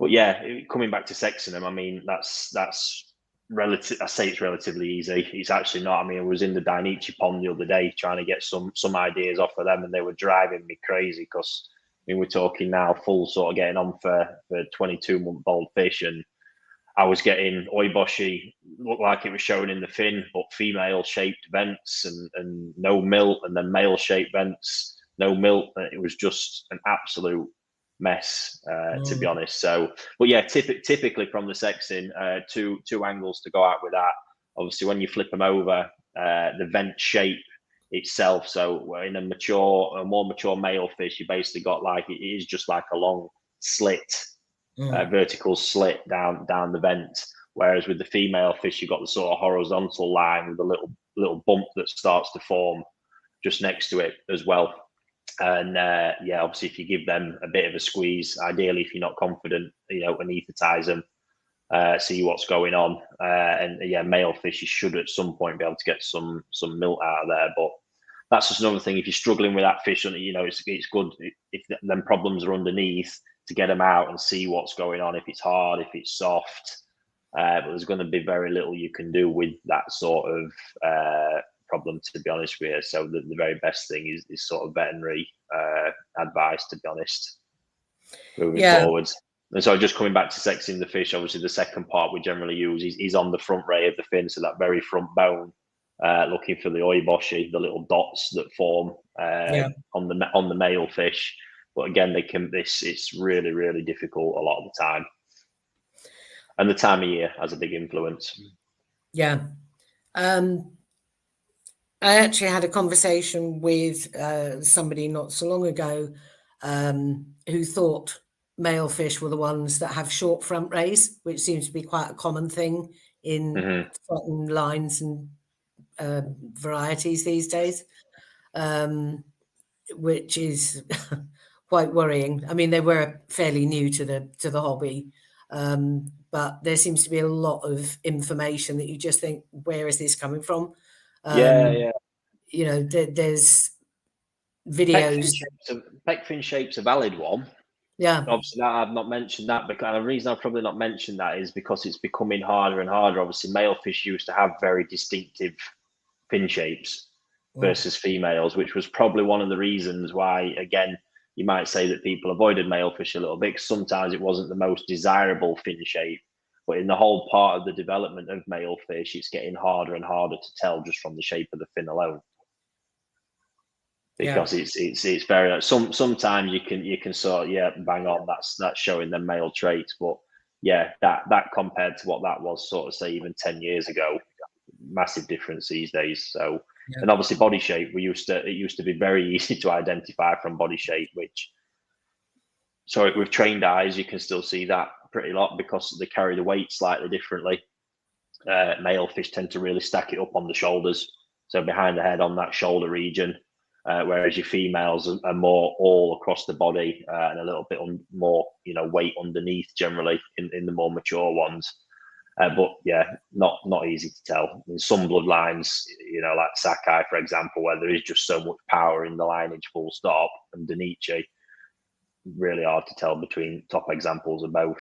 But yeah, coming back to sexing them, I mean, that's relative. I say it's relatively easy. It's actually not. I mean, I was in the Dainichi pond the other day trying to get some ideas off of them, and they were driving me crazy because I mean, we're talking now full sort of getting on for 22-month-old fish, and I was getting oiboshi, looked like it was showing in the fin, but female shaped vents and no milt, and then male shaped vents, no milt. It was just an absolute mess, to be honest. So, but yeah, typically from the sexing, two angles to go out with that. Obviously, when you flip them over, the vent shape itself. So in a more mature male fish, you basically got like, it is just like a long slit, vertical slit down the vent. Whereas with the female fish, you've got the sort of horizontal line with a little bump that starts to form just next to it as well. And yeah, obviously, if you give them a bit of a squeeze, ideally, if you're not confident, anesthetize them, see what's going on. And yeah, male fish, you should at some point be able to get some milt out of there. But that's just another thing. If you're struggling with that fish, it's good if them problems are underneath to get them out and see what's going on. If it's hard, if it's soft, but there's going to be very little you can do with that sort of problem, to be honest with you. So the very best thing is sort of veterinary advice, to be honest, moving forwards. And so just coming back to sexing the fish, obviously the second part we generally use is on the front ray of the fin, so that very front bone, looking for the oiboshi, the little dots that form on the male fish. But again, it's really, really difficult a lot of the time. And the time of year has a big influence. Yeah. I actually had a conversation with somebody not so long ago who thought male fish were the ones that have short front rays, which seems to be quite a common thing in certain lines and varieties these days, which is quite worrying. I mean, they were fairly new to the hobby, but there seems to be a lot of information that you just think, where is this coming from? Yeah. There's videos. Pecfin shape's a valid one. Yeah. Obviously, that I've not mentioned that, because the reason I've probably not mentioned that is because it's becoming harder and harder. Obviously, male fish used to have very distinctive fin shapes versus females, which was probably one of the reasons why, again, you might say that people avoided male fish a little bit, because sometimes it wasn't the most desirable fin shape. But in the whole part of the development of male fish, it's getting harder and harder to tell just from the shape of the fin alone. Because it's very sometimes you can sort of bang on, that's showing them male traits, but yeah, that compared to what that was sort of say even 10 years ago, massive difference these days. So and obviously body shape, it used to be very easy to identify from body shape, which with trained eyes you can still see that pretty lot because they carry the weight slightly differently. Male fish tend to really stack it up on the shoulders, so behind the head on that shoulder region. Whereas your females are more all across the body and a little bit more, weight underneath generally in the more mature ones. But yeah, not easy to tell. In some bloodlines, like Sakai, for example, where there is just so much power in the lineage full stop, and Dainichi, really hard to tell between top examples of both.